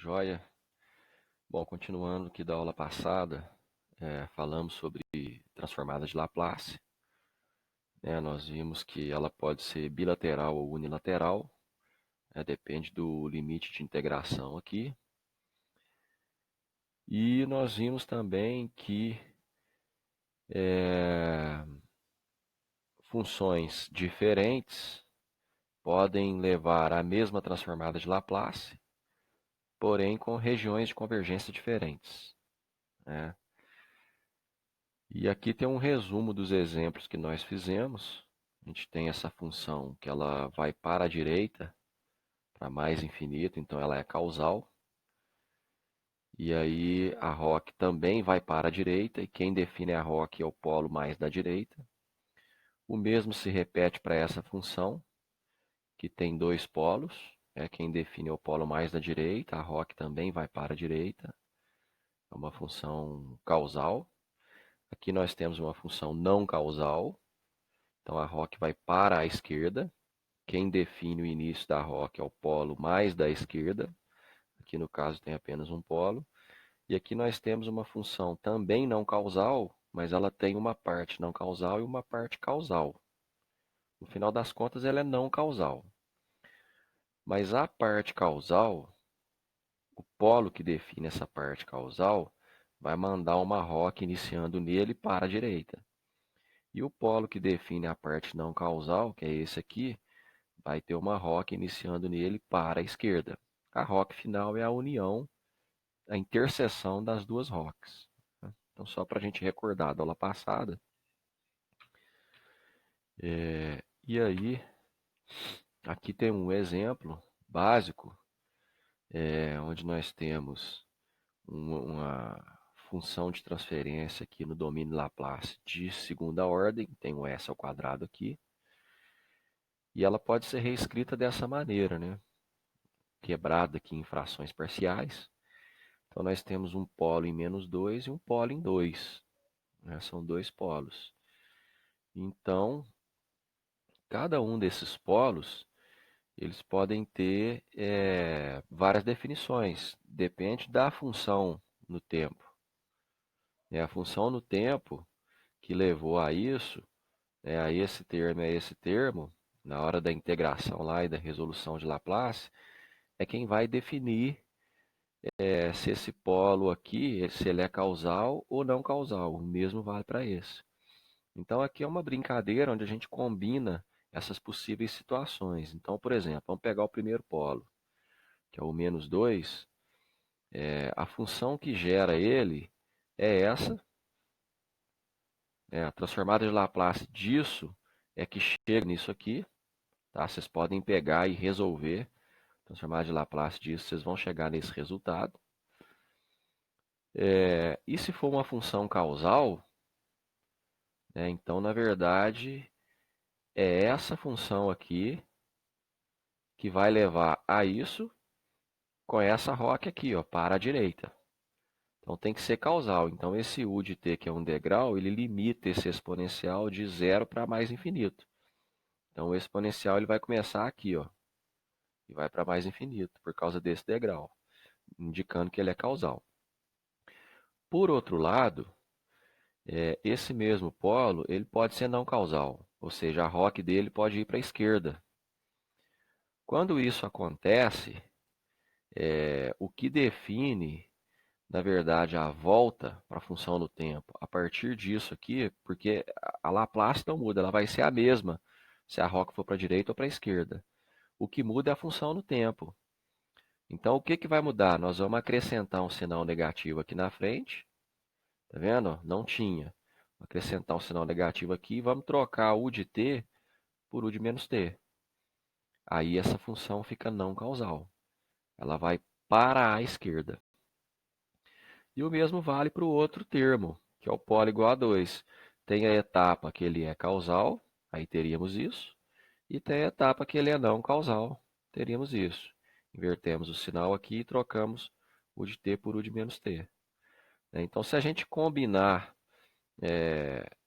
Joia? Bom, continuando aqui da aula passada, falamos sobre transformada de Laplace, né? Nós vimos que ela pode ser bilateral ou unilateral, depende do limite de integração aqui. E nós vimos também que funções diferentes podem levar à mesma transformada de Laplace, porém com regiões de convergência diferentes, né? E aqui tem um resumo dos exemplos que nós fizemos. A gente tem essa função que ela vai para a direita, para mais infinito, então ela é causal. E aí a ROC também vai para a direita, e quem define a ROC é o polo mais da direita. O mesmo se repete para essa função, que tem dois polos. Quem define é o polo mais da direita, a ROC também vai para a direita. É uma função causal. Aqui nós temos uma função não causal. Então a ROC vai para a esquerda. Quem define o início da ROC é o polo mais da esquerda. Aqui no caso tem apenas um polo. E aqui nós temos uma função também não causal, mas ela tem uma parte não causal e uma parte causal. No final das contas ela é não causal. Mas a parte causal, o polo que define essa parte causal, vai mandar uma ROC iniciando nele para a direita. E o polo que define a parte não causal, que é esse aqui, vai ter uma ROC iniciando nele para a esquerda. A ROC final é a união, a interseção das duas ROCs. Então, só para a gente recordar da aula passada. E aí, aqui tem um exemplo básico, onde nós temos uma função de transferência aqui no domínio Laplace de segunda ordem, tem um s ao quadrado aqui, e ela pode ser reescrita dessa maneira, né? Quebrada aqui em frações parciais. Então, nós temos um polo em -2 e um polo em 2. Né? São dois polos. Então, cada um desses polos, eles podem ter várias definições. Depende da função no tempo. A função no tempo que levou a isso, a esse termo e a esse termo, na hora da integração lá e da resolução de Laplace, é quem vai definir se esse polo aqui, se ele é causal ou não causal. O mesmo vale para esse. Então, aqui é uma brincadeira onde a gente combina essas possíveis situações. Então, por exemplo, vamos pegar o primeiro polo, que é o -2. A função que gera ele é essa. A transformada de Laplace disso é que chega nisso aqui. Tá? Vocês podem pegar e resolver. Transformada de Laplace disso, vocês vão chegar nesse resultado. E se for uma função causal, então, na verdade, é essa função aqui que vai levar a isso com essa ROC aqui, ó, para a direita. Então, tem que ser causal. Então, esse u de t, que é um degrau, ele limita esse exponencial de zero para mais infinito. Então, o exponencial ele vai começar aqui, ó, e vai para mais infinito, por causa desse degrau, indicando que ele é causal. Por outro lado, esse mesmo polo ele pode ser não causal, ou seja, a ROC dele pode ir para a esquerda. Quando isso acontece, o que define, na verdade, a volta para a função no tempo, a partir disso aqui, porque a Laplace não muda, ela vai ser a mesma se a ROC for para a direita ou para a esquerda. O que muda é a função no tempo. Então, o que, que vai mudar? Nós vamos acrescentar um sinal negativo aqui na frente. Tá vendo? Não tinha. Vou acrescentar um sinal negativo aqui e vamos trocar u de t por u de menos t. Aí essa função fica não causal. Ela vai para a esquerda. E o mesmo vale para o outro termo, que é o polo igual a 2. Tem a etapa que ele é causal, aí teríamos isso. E tem a etapa que ele é não causal, teríamos isso. Invertemos o sinal aqui e trocamos u de t por u de menos t. Então, se a gente combinar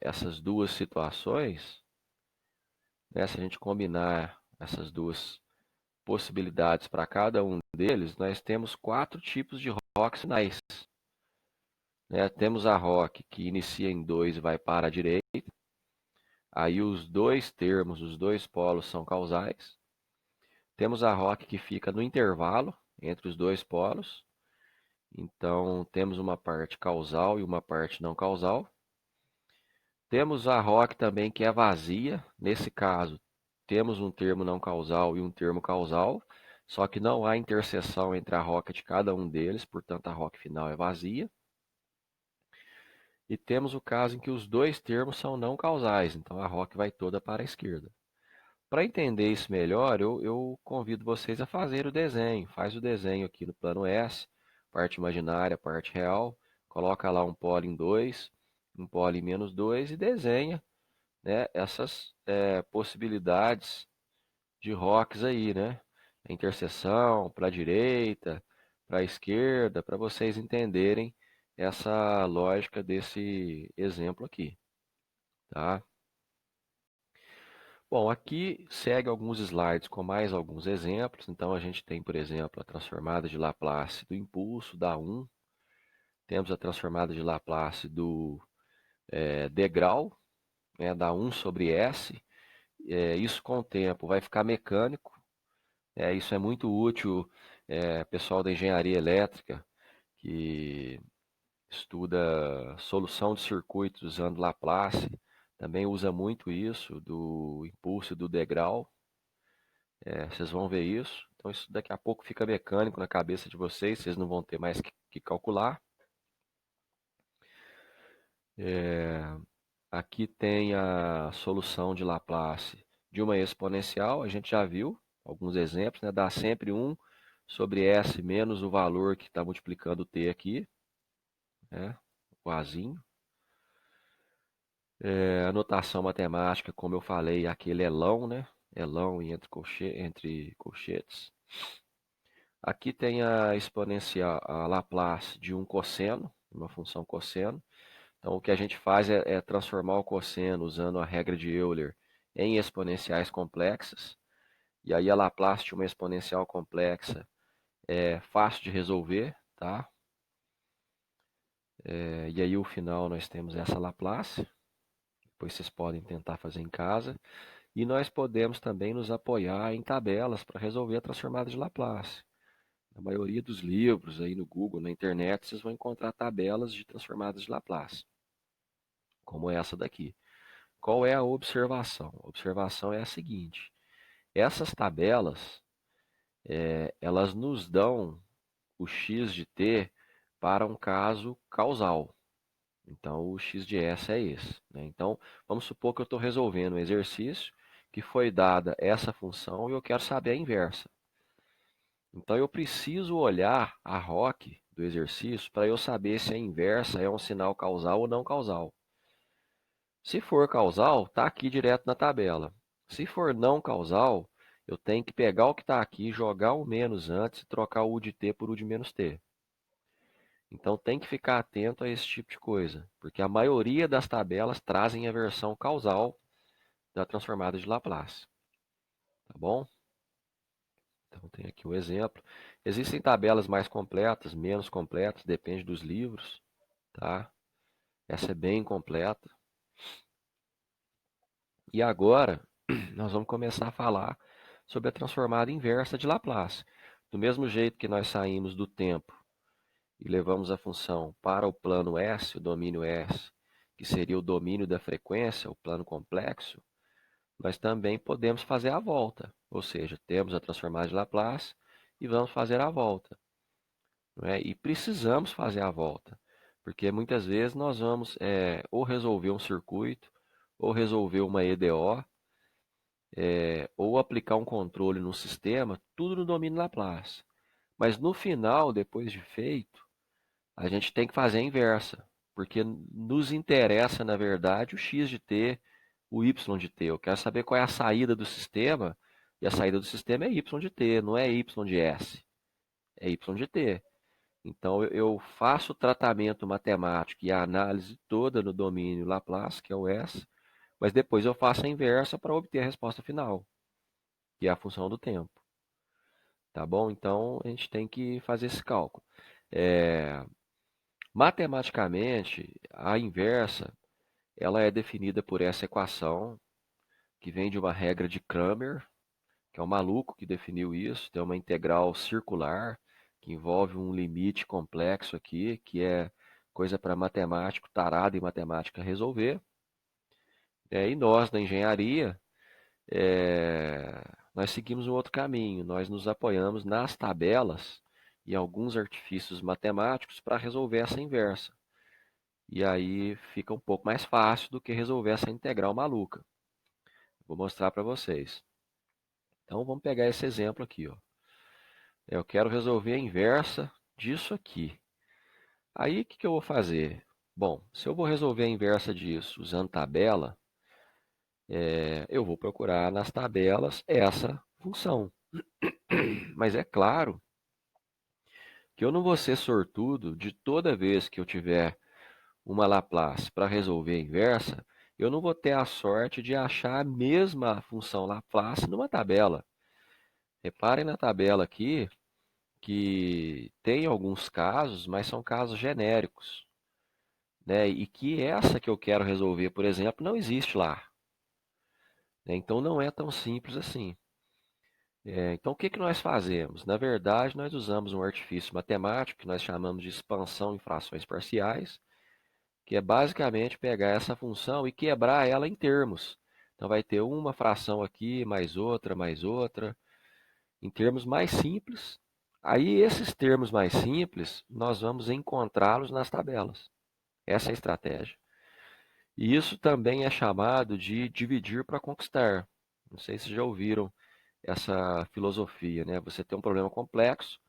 essas duas situações, se a gente combinar essas duas possibilidades para cada um deles, nós temos 4 tipos de rocks finais. Né? Temos a rock que inicia em 2 e vai para a direita. Aí os dois termos, os dois polos são causais. Temos a rock que fica no intervalo entre os dois polos. Então temos uma parte causal e uma parte não causal. Temos a rock também que é vazia. Nesse caso, temos um termo não causal e um termo causal. Só que não há interseção entre a roca de cada um deles, portanto a rock final é vazia. E temos o caso em que os dois termos são não causais, então a rock vai toda para a esquerda. Para entender isso melhor, eu convido vocês a fazer o desenho. Faz o desenho aqui no plano S, parte imaginária, parte real. Coloca lá um polo em 2, um polo em -2 e desenha, né, essas possibilidades de rocks aí, né? A interseção para a direita, para a esquerda, para vocês entenderem essa lógica desse exemplo aqui, tá? Bom, aqui segue alguns slides com mais alguns exemplos. Então a gente tem, por exemplo, a transformada de Laplace do impulso da 1. Temos a transformada de Laplace do degrau, né, da 1 sobre S. Isso com o tempo vai ficar mecânico. Isso é muito útil, pessoal da engenharia elétrica, que estuda solução de circuitos usando Laplace, também usa muito isso do impulso e do degrau. Vocês vão ver isso. Então isso daqui a pouco fica mecânico na cabeça de vocês, vocês não vão ter mais que calcular. Aqui tem a solução de Laplace de uma exponencial, a gente já viu alguns exemplos, né? Dá sempre 1 sobre S menos o valor que está multiplicando o T aqui, né? O Azinho. A notação matemática, como eu falei, é aquele elão, né? Elão entre colchetes. Aqui tem a exponencial, a Laplace de um cosseno, uma função cosseno. Então, o que a gente faz é transformar o cosseno usando a regra de Euler em exponenciais complexas. E aí a Laplace de uma exponencial complexa é fácil de resolver, tá? E aí, o final, nós temos essa Laplace. Depois vocês podem tentar fazer em casa. E nós podemos também nos apoiar em tabelas para resolver a transformada de Laplace. Na maioria dos livros aí no Google, na internet, vocês vão encontrar tabelas de transformadas de Laplace, como essa daqui. Qual é a observação? A observação é a seguinte: essas tabelas, elas nos dão o x de t para um caso causal. Então, o x de S é esse, né? Então, vamos supor que eu estou resolvendo um exercício que foi dada essa função e eu quero saber a inversa. Então, eu preciso olhar a ROC do exercício para eu saber se a inversa é um sinal causal ou não causal. Se for causal, está aqui direto na tabela. Se for não causal, eu tenho que pegar o que está aqui, jogar o menos antes e trocar o U de t por U de menos t. Então tem que ficar atento a esse tipo de coisa, porque a maioria das tabelas trazem a versão causal da transformada de Laplace. Tá bom? Então tem aqui um exemplo. Existem tabelas mais completas, menos completas, depende dos livros, tá? Essa é bem completa. E agora nós vamos começar a falar sobre a transformada inversa de Laplace. Do mesmo jeito que nós saímos do tempo e levamos a função para o plano S, o domínio S, que seria o domínio da frequência, o plano complexo, nós também podemos fazer a volta. Ou seja, temos a transformada de Laplace e vamos fazer a volta. Não é? E precisamos fazer a volta, porque muitas vezes nós vamos ou resolver um circuito, ou resolver uma EDO, ou aplicar um controle no sistema, tudo no domínio Laplace. Mas no final, depois de feito, a gente tem que fazer a inversa, porque nos interessa, na verdade, o x de t, o y de t. Eu quero saber qual é a saída do sistema, e a saída do sistema é y de t, não é y de s, é y de t. Então eu faço o tratamento matemático e a análise toda no domínio Laplace, que é o S, mas depois eu faço a inversa para obter a resposta final, que é a função do tempo. tá bom? Então, a gente tem que fazer esse cálculo. É, matematicamente, a inversa, ela é definida por essa equação, que vem de uma regra de Cramer, que é um maluco que definiu isso, tem uma integral circular, que envolve um limite complexo aqui, que é coisa para matemático tarado em matemática resolver. E nós, da engenharia, nós seguimos um outro caminho. Nós nos apoiamos nas tabelas e alguns artifícios matemáticos para resolver essa inversa. E aí fica um pouco mais fácil do que resolver essa integral maluca. Vou mostrar para vocês. Então vamos pegar esse exemplo aqui, ó. Eu quero resolver a inversa disso aqui. Aí o que eu vou fazer? Bom, se eu vou resolver a inversa disso usando tabela, eu vou procurar nas tabelas essa função. Mas é claro que eu não vou ser sortudo de toda vez que eu tiver uma Laplace para resolver a inversa, eu não vou ter a sorte de achar a mesma função Laplace numa tabela. Reparem na tabela aqui que tem alguns casos, mas são casos genéricos, né? E que essa que eu quero resolver, por exemplo, não existe lá, né? Então não é tão simples assim. Então o que que nós fazemos? Na verdade, nós usamos um artifício matemático que nós chamamos de expansão em frações parciais, que é basicamente pegar essa função e quebrar ela em termos. Então vai ter uma fração aqui, mais outra, em termos mais simples. Aí esses termos mais simples, nós vamos encontrá-los nas tabelas. Essa é a estratégia. E isso também é chamado de dividir para conquistar. Não sei se já ouviram essa filosofia, né? Você tem um problema complexo,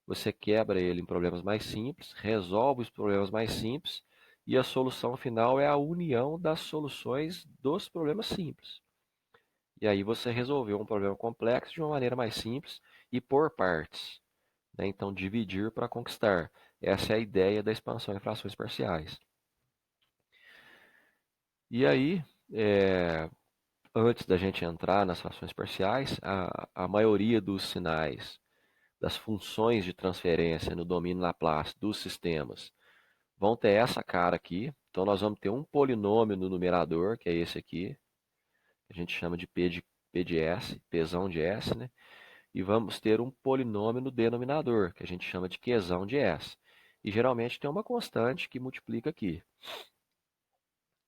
você quebra ele em problemas mais simples, resolve os problemas mais simples, e a solução final é a união das soluções dos problemas simples. E aí você resolveu um problema complexo de uma maneira mais simples e por partes, né? Então, dividir para conquistar. Essa é a ideia da expansão em frações parciais. E aí, antes da gente entrar nas frações parciais, a maioria dos sinais das funções de transferência no domínio Laplace dos sistemas vão ter essa cara aqui. Então, nós vamos ter um polinômio no numerador, que é esse aqui, que a gente chama de P de S, Pzão de S, né? E vamos ter um polinômio no denominador, que a gente chama de Qzão de S. E geralmente tem uma constante que multiplica aqui.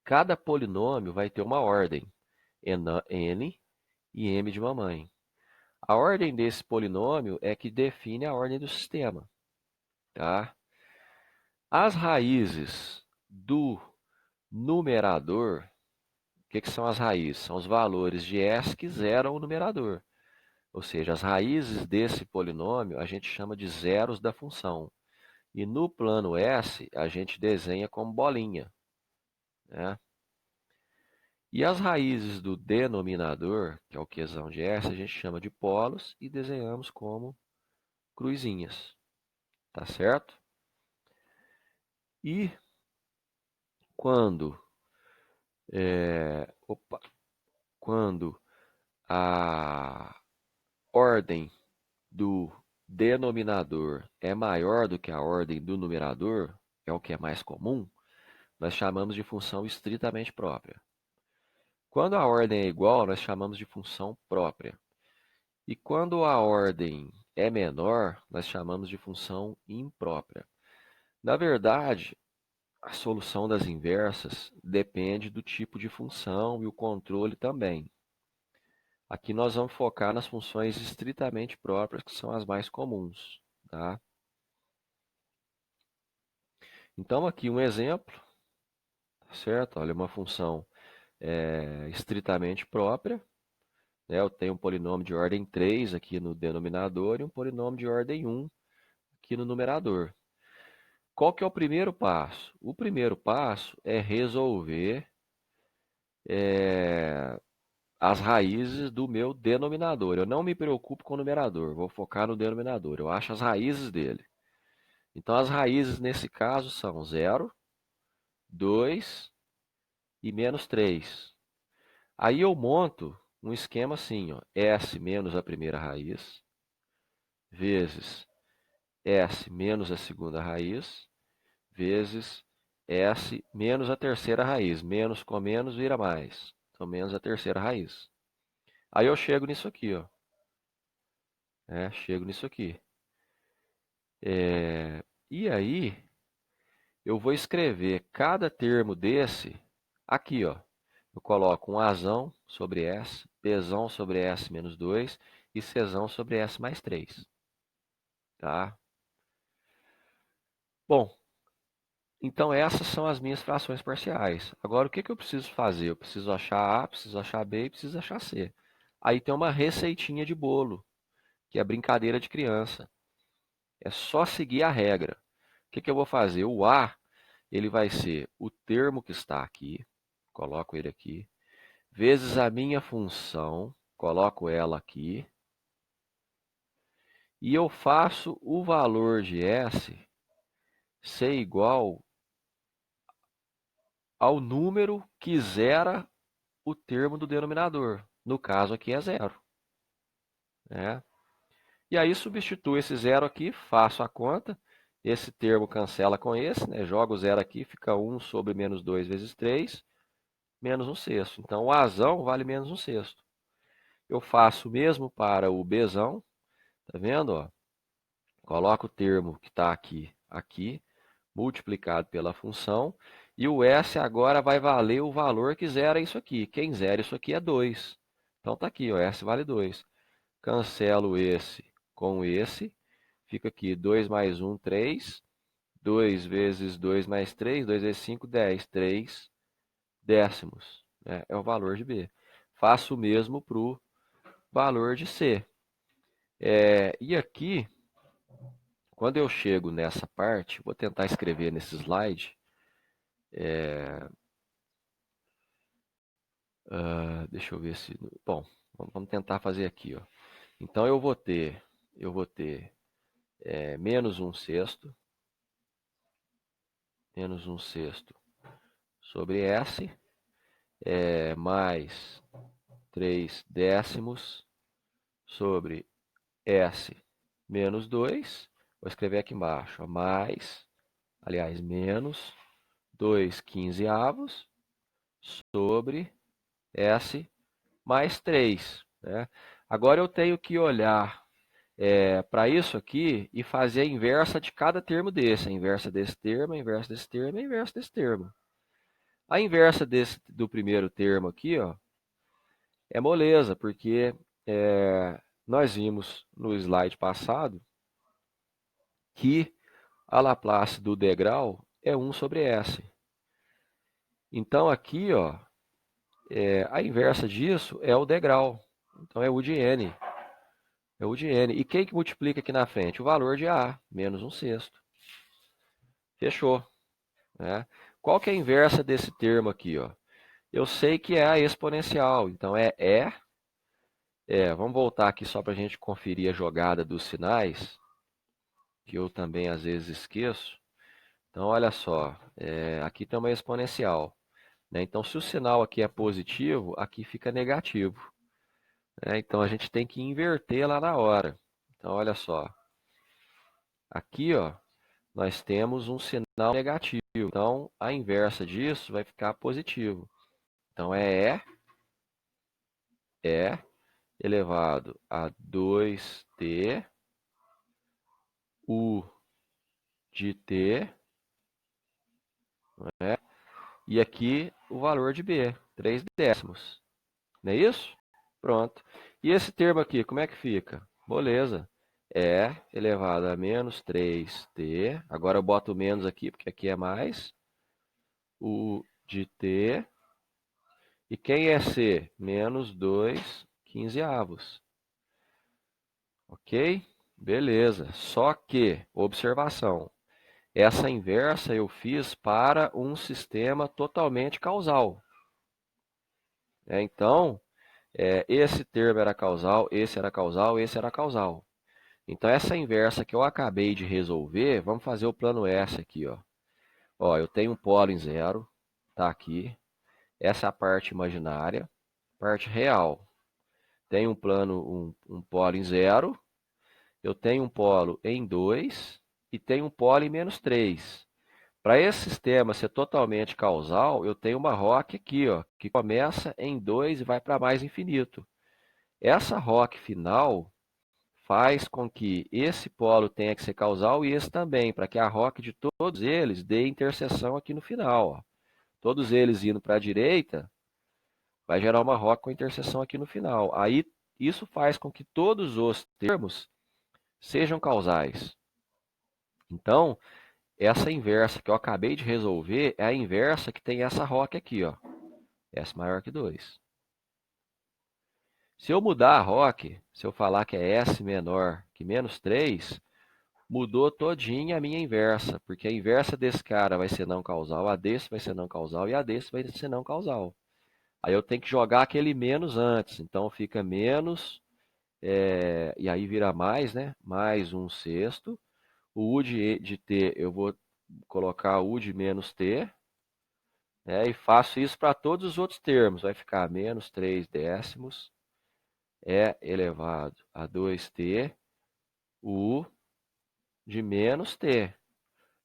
Cada polinômio vai ter uma ordem, n e m de mamãe. A ordem desse polinômio é que define a ordem do sistema, tá? As raízes do numerador, o que são as raízes? São os valores de S que zeram o numerador. Ou seja, as raízes desse polinômio a gente chama de zeros da função. E no plano S a gente desenha como bolinha, né? E as raízes do denominador, que é o Qzão de S, a gente chama de polos e desenhamos como cruzinhas, tá certo? E quando, quando a ordem do denominador é maior do que a ordem do numerador, é o que é mais comum, nós chamamos de função estritamente própria. Quando a ordem é igual, nós chamamos de função própria. E quando a ordem é menor, nós chamamos de função imprópria. Na verdade, a solução das inversas depende do tipo de função e o controle também. Aqui nós vamos focar nas funções estritamente próprias, que são as mais comuns, tá? Então, aqui um exemplo, certo? Olha, uma função estritamente própria, né? Eu tenho um polinômio de ordem 3 aqui no denominador e um polinômio de ordem 1 aqui no numerador. Qual que é o primeiro passo? O primeiro passo é resolver as raízes do meu denominador. Eu não me preocupo com o numerador, vou focar no denominador. Eu acho as raízes dele. Então, as raízes nesse caso são 0, 2 e menos 3. Aí eu monto um esquema assim, ó, S menos a primeira raiz, vezes S menos a segunda raiz, vezes S menos a terceira raiz. Menos com menos vira mais. Então, menos a terceira raiz. Aí eu chego nisso aqui, ó. Chego nisso aqui. E aí, eu vou escrever cada termo desse aqui, ó. Eu coloco um Azão sobre S, Bzão sobre S menos 2 e Czão sobre S mais 3. Tá? Bom, então essas são as minhas frações parciais. Agora, o que eu preciso fazer? Eu preciso achar A, preciso achar B e preciso achar C. Aí tem uma receitinha de bolo, que é brincadeira de criança. É só seguir a regra. O que eu vou fazer? O A, ele vai ser o termo que está aqui, coloco ele aqui, vezes a minha função, coloco ela aqui, e eu faço o valor de S ser igual ao número que zera o termo do denominador. No caso aqui é zero. Né? E aí substituo esse zero aqui, faço a conta, esse termo cancela com esse, né? Jogo o zero aqui, fica 1 sobre menos 2 vezes 3, menos 1 sexto. Então o Azão vale menos 1 sexto. Eu faço o mesmo para o Bzão, tá vendo? Ó? Coloco o termo que está aqui, multiplicado pela função, e o S agora vai valer o valor que zera isso aqui. Quem zera isso aqui é 2. Então está aqui, ó, S vale 2. Cancelo esse com esse, fica aqui 2 mais 1, 3. 2 vezes 2 mais 3, 2 vezes 5, 10. 3 décimos, né? É o valor de B. Faço o mesmo para o valor de C. E aqui, quando eu chego nessa parte, vou tentar escrever nesse slide. Deixa eu ver se... Bom, vamos tentar fazer aqui. Ó. Então, eu vou ter menos 1 sexto, menos 1 sexto sobre S, mais 3 décimos sobre S menos 2. Vou escrever aqui embaixo, ó, menos 2 quinzeavos sobre S mais 3. Né? Agora eu tenho que olhar para isso aqui e fazer a inversa de cada termo desse. A inversa desse termo, a inversa desse termo, a inversa desse termo. A inversa do primeiro termo aqui, ó, é moleza, porque nós vimos no slide passado que a Laplace do degrau é 1 sobre S. Então aqui, ó, a inversa disso é o degrau. Então é U de N. É U de N. E quem que multiplica aqui na frente? O valor de A, menos 1 sexto. Fechou. Né? Qual que é a inversa desse termo aqui? Ó? Eu sei que é a exponencial. Então vamos voltar aqui só para a gente conferir a jogada dos sinais, que eu também às vezes esqueço. Então olha só, aqui tem uma exponencial. Né? Então se o sinal aqui é positivo, aqui fica negativo. Então a gente tem que inverter lá na hora. Então olha só, aqui ó, nós temos um sinal negativo. Então a inversa disso vai ficar positivo. Então E elevado a 2t U de t, né? E aqui o valor de B, 3 décimos. Não é isso? Pronto. E esse termo aqui, como é que fica? Beleza. É elevado a menos 3t. Agora eu boto menos aqui, porque aqui é mais. U de t. E quem é C? Menos 2 quinzeavos. Ok? Beleza. Só que, observação. Essa inversa eu fiz para um sistema totalmente causal. Então, esse termo era causal, esse era causal, esse era causal. Então, essa inversa que eu acabei de resolver, vamos fazer o plano S aqui. Ó, eu tenho um polo em zero, tá aqui. Essa é a parte imaginária. Parte real. Tem um plano, um polo em zero. eu tenho um polo em 2 e tenho um polo em -3. Para esse sistema ser totalmente causal, eu tenho uma ROC aqui, ó, que começa em 2 e vai para mais infinito. Essa ROC final faz com que esse polo tenha que ser causal e esse também, para que a ROC de todos eles dê interseção aqui no final. Ó. Todos eles indo para a direita, vai gerar uma ROC com interseção aqui no final. Aí isso faz com que todos os termos sejam causais. Então, essa inversa que eu acabei de resolver é a inversa que tem essa ROC aqui, ó. S maior que 2. Se eu mudar a ROC, se eu falar que é S menor que -3, mudou todinha a minha inversa, porque a inversa desse cara vai ser não causal, a desse vai ser não causal e a desse vai ser não causal. Aí eu tenho que jogar aquele menos antes, então fica menos, e aí vira mais, né? Mais 1/6. O U de T eu vou colocar U de -T, né? E faço isso para todos os outros termos, vai ficar -3 décimos é elevado a 2t U de -t.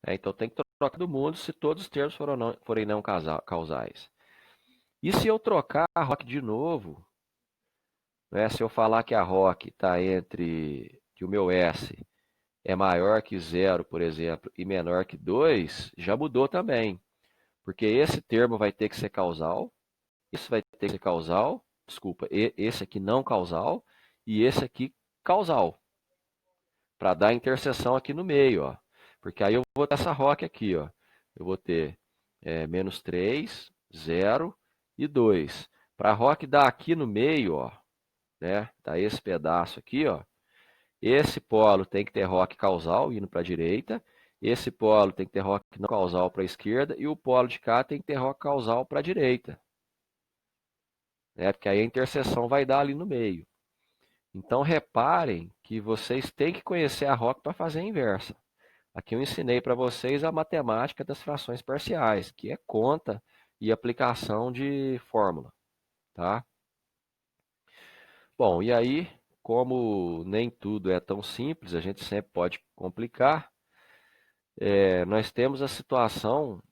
Então tem que trocar do mundo se todos os termos forem não causais. E se eu trocar a ROC de novo, né, se eu falar que a ROC está entre, que o meu S é maior que 0, por exemplo, e menor que 2, já mudou também. Porque esse termo vai ter que ser causal, esse vai ter que ser causal, desculpa, esse aqui não causal, e esse aqui causal. Para dar interseção aqui no meio, ó. Porque aí eu vou ter essa ROC aqui, ó. Eu vou ter -3, 0 e 2. Para a ROC dar aqui no meio, ó, né? Tá esse pedaço aqui, ó. Esse polo tem que ter ROC causal indo para a direita. Esse polo tem que ter ROC não causal para a esquerda. E o polo de cá tem que ter ROC causal para a direita. Né? Porque aí a interseção vai dar ali no meio. Então reparem que vocês têm que conhecer a ROC para fazer a inversa. Aqui eu ensinei para vocês a matemática das frações parciais, que é conta e aplicação de fórmula, tá? Bom, e aí, como nem tudo é tão simples, a gente sempre pode complicar. Nós temos a situação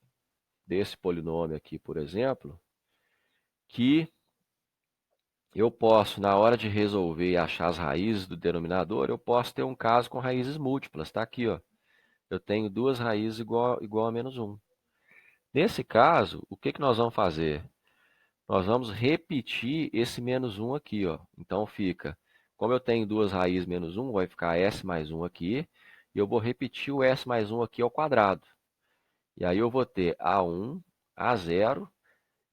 desse polinômio aqui, por exemplo, que eu posso, na hora de resolver e achar as raízes do denominador, eu posso ter um caso com raízes múltiplas, tá aqui, ó. Eu tenho duas raízes igual a -1. Nesse caso, o que nós vamos fazer? Nós vamos repetir esse -1 aqui, ó. Então fica, como eu tenho duas raízes -1, vai ficar S mais 1 aqui, e eu vou repetir o S mais 1 aqui ao quadrado. E aí eu vou ter A1, A0,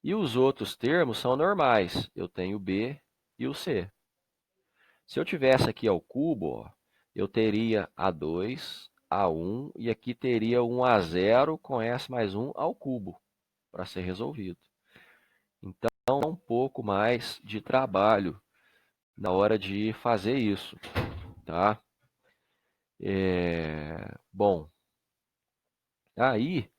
e os outros termos são normais. Eu tenho o B e o C. Se eu tivesse aqui ao cubo, ó, eu teria A2, A1, e aqui teria um A0 com S mais 1 ao cubo, para ser resolvido. Então, é um pouco mais de trabalho na hora de fazer isso, tá? Bom, aí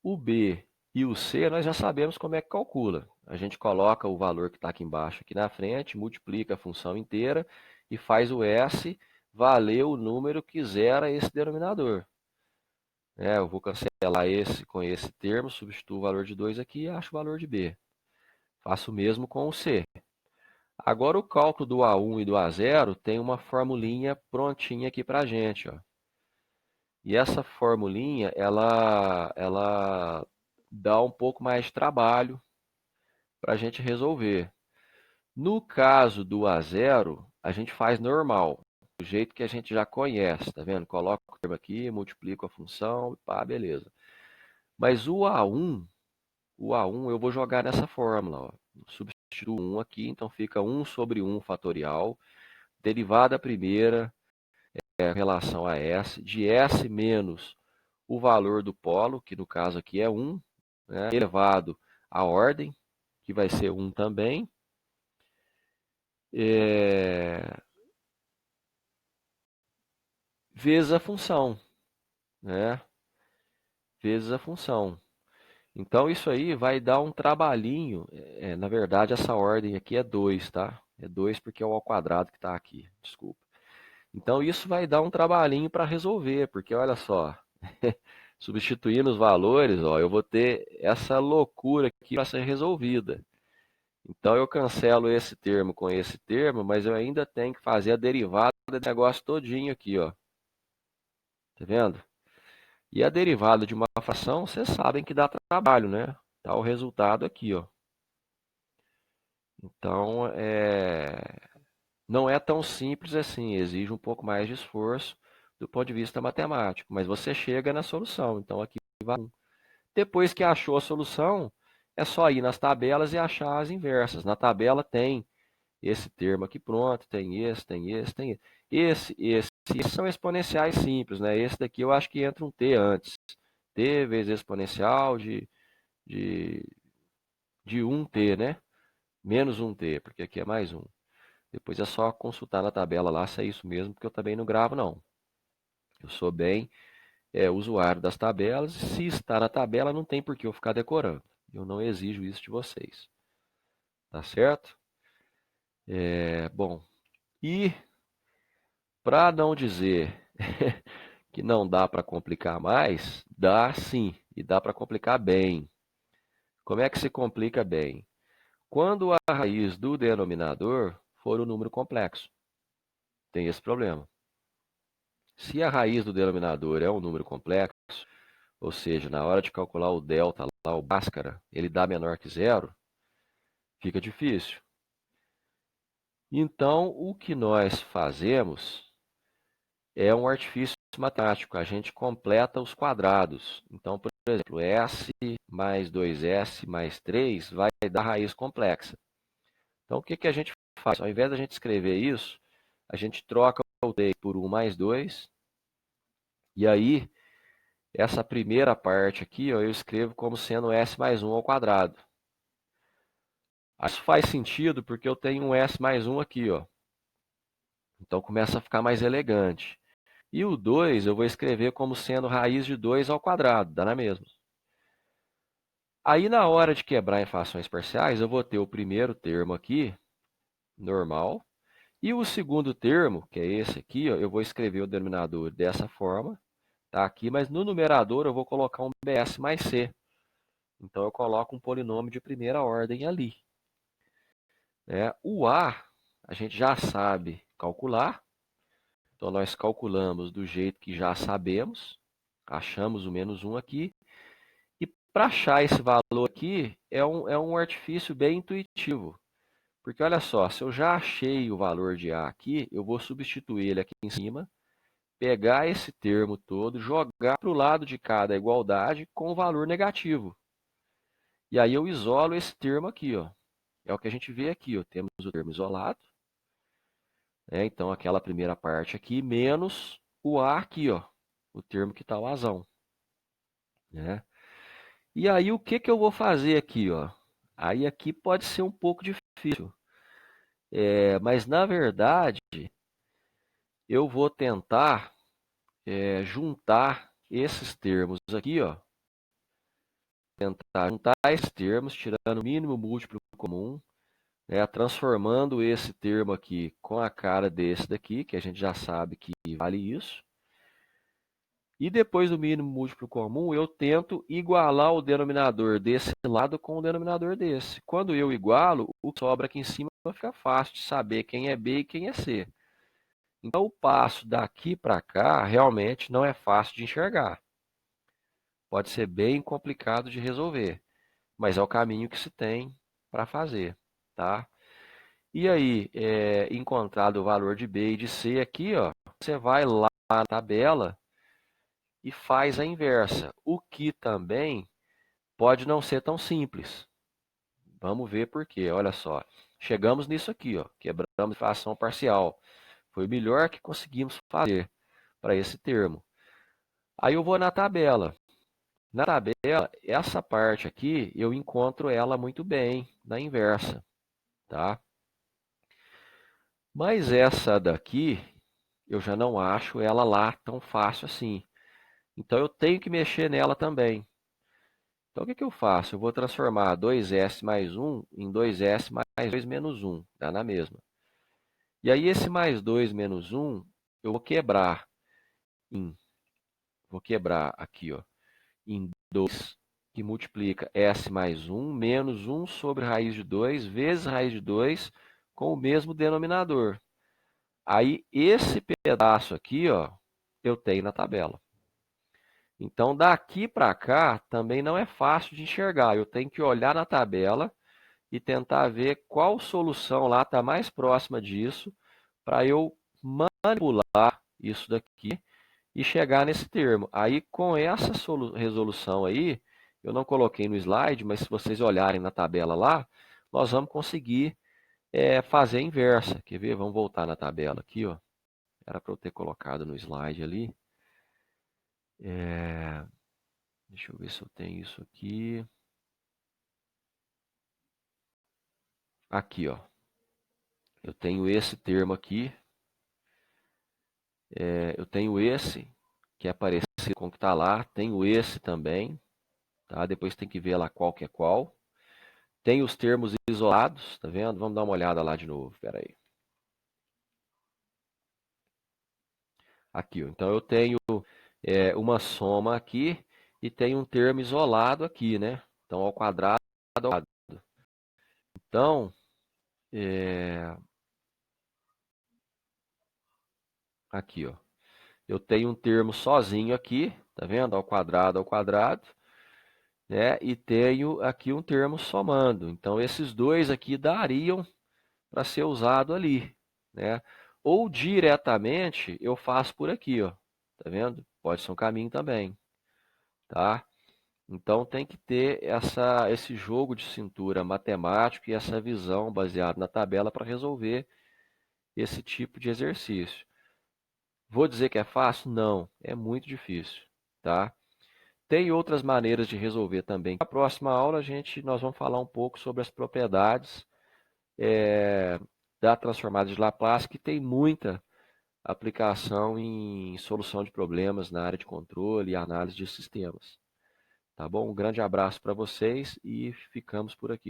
o B e o C nós já sabemos como é que calcula. A gente coloca o valor que está aqui embaixo, aqui na frente, multiplica a função inteira e faz o S valer o número que zera esse denominador. Eu vou cancelar esse com esse termo, substituo o valor de 2 aqui e acho o valor de B. Faço o mesmo com o C. Agora o cálculo do A1 e do A0 tem uma formulinha prontinha aqui para a gente, ó. E essa formulinha, ela dá um pouco mais de trabalho para a gente resolver. No caso do A0, a gente faz normal, do jeito que a gente já conhece, tá vendo? Coloca o termo aqui, multiplica a função, pá, beleza. Mas o A1 eu vou jogar nessa fórmula, ó. Substituo 1 aqui, então fica 1 sobre 1 fatorial, derivada primeira em relação a S, de S menos o valor do polo, que no caso aqui é 1, né, elevado à ordem, que vai ser 1 também, vezes a função, né? Vezes a função. Então isso aí vai dar um trabalhinho, na verdade essa ordem aqui é 2, tá? É 2 porque é o ao quadrado que está aqui, desculpa. Então isso vai dar um trabalhinho para resolver, porque olha só, substituindo os valores, ó, eu vou ter essa loucura aqui para ser resolvida. Então eu cancelo esse termo com esse termo, mas eu ainda tenho que fazer a derivada do negócio todinho aqui, ó. Tá vendo? E a derivada de uma fração, vocês sabem que dá trabalho, né? Tá o resultado aqui, ó. Então, não é tão simples assim, exige um pouco mais de esforço do ponto de vista matemático, mas você chega na solução. Então, aqui vai um. Depois que achou a solução, é só ir nas tabelas e achar as inversas. Na tabela tem esse termo aqui pronto, tem esse, tem esse, tem esse. Esses são exponenciais simples, né? Esse daqui eu acho que entra um t antes. T vezes exponencial de, de 1t, né? Menos 1t, porque aqui é mais 1. Depois é só consultar na tabela lá se é isso mesmo, porque eu também não gravo, não. Eu sou bem usuário das tabelas. Se está na tabela, não tem por que eu ficar decorando. Eu não exijo isso de vocês. Tá certo? Bom, e para não dizer que não dá para complicar mais, dá sim, e dá para complicar bem. Como é que se complica bem? Quando a raiz do denominador for um número complexo. Tem esse problema. Se a raiz do denominador é um número complexo, ou seja, na hora de calcular o delta, lá, o Bhaskara, ele dá menor que zero, fica difícil. Então, o que nós fazemos é um artifício matemático. A gente completa os quadrados. Então, por exemplo, S mais 2S mais 3 vai dar raiz complexa. Então, o que, que a gente faz? Ao invés da gente escrever isso, a gente troca o 3 por 1 mais 2. E aí, essa primeira parte aqui, ó, eu escrevo como sendo S mais 1 ao quadrado. Isso faz sentido porque eu tenho um S mais 1 aqui, ó. Então começa a ficar mais elegante. E o 2 eu vou escrever como sendo raiz de 2 ao quadrado, dá na mesma. Aí na hora de quebrar em frações parciais, eu vou ter o primeiro termo aqui, normal, e o segundo termo, que é esse aqui, ó, eu vou escrever o denominador dessa forma, tá aqui, mas no numerador eu vou colocar um BS mais C. Então eu coloco um polinômio de primeira ordem ali. O a gente já sabe calcular, então nós calculamos do jeito que já sabemos, achamos o menos 1 aqui, e para achar esse valor aqui é um artifício bem intuitivo, porque olha só, se eu já achei o valor de a aqui, eu vou substituir ele aqui em cima, pegar esse termo todo, jogar para o lado de cada igualdade com o valor negativo. E aí eu isolo esse termo aqui, ó. É o que a gente vê aqui, ó. Temos o termo isolado, então aquela primeira parte aqui, menos o a aqui, ó, o termo que está o azão. Né? E aí o que, que eu vou fazer aqui? Ó? Aí aqui pode ser um pouco difícil, mas na verdade eu vou tentar juntar esses termos aqui, ó, tentar juntar esses termos, tirando o mínimo múltiplo comum, transformando esse termo aqui com a cara desse daqui, que a gente já sabe que vale isso. E depois do mínimo múltiplo comum, eu tento igualar o denominador desse lado com o denominador desse. Quando eu igualo, o que sobra aqui em cima fica fácil de saber quem é B e quem é C. Então, o passo daqui para cá realmente não é fácil de enxergar. Pode ser bem complicado de resolver, mas é o caminho que se tem para fazer. Tá? E aí, encontrado o valor de B e de C aqui, ó, você vai lá na tabela e faz a inversa, o que também pode não ser tão simples. Vamos ver por quê. Olha só, chegamos nisso aqui, ó, quebramos fração parcial. Foi o melhor que conseguimos fazer para esse termo. Aí eu vou na tabela. Na tabela, essa parte aqui, eu encontro ela muito bem na inversa, tá? Mas essa daqui, eu já não acho ela lá tão fácil assim. Então eu tenho que mexer nela também. Então, o que, que eu faço? Eu vou transformar 2S mais 1 em 2S mais 2 menos 1, dá na mesma. E aí, esse mais 2 menos 1, eu vou quebrar aqui, ó, em 2, que multiplica S mais 1 menos 1 sobre raiz de 2 vezes raiz de 2 com o mesmo denominador. Aí, esse pedaço aqui, ó, eu tenho na tabela. Então, daqui para cá, também não é fácil de enxergar. Eu tenho que olhar na tabela e tentar ver qual solução lá está mais próxima disso, para eu manipular isso daqui e chegar nesse termo. Aí, com essa resolução aí, eu não coloquei no slide, mas se vocês olharem na tabela lá, nós vamos conseguir fazer a inversa. Quer ver? Vamos voltar na tabela aqui, ó. Era para eu ter colocado no slide ali. Deixa eu ver se eu tenho isso aqui. Aqui, ó. Eu tenho esse termo aqui. Eu tenho esse, que é parecido com o que está lá. Tenho esse também. Tá? Depois tem que ver lá qual que é qual. Tem os termos isolados, tá vendo? Vamos dar uma olhada lá de novo, espera aí. Aqui, ó. Então eu tenho uma soma aqui e tenho um termo isolado aqui, né? Então ao quadrado ao quadrado. Então, aqui, ó. Eu tenho um termo sozinho aqui, tá vendo? Ao quadrado, né? E tenho aqui um termo somando. Então esses dois aqui dariam para ser usado ali, né? Ou diretamente eu faço por aqui, ó. Tá vendo? Pode ser um caminho também, tá? Então tem que ter esse jogo de cintura matemático e essa visão baseada na tabela para resolver esse tipo de exercício. Vou dizer que é fácil? Não, é muito difícil, tá? Tem outras maneiras de resolver também. Na próxima aula nós vamos falar um pouco sobre as propriedades da transformada de Laplace, que tem muita aplicação em solução de problemas na área de controle e análise de sistemas. Tá bom? Um grande abraço para vocês e ficamos por aqui.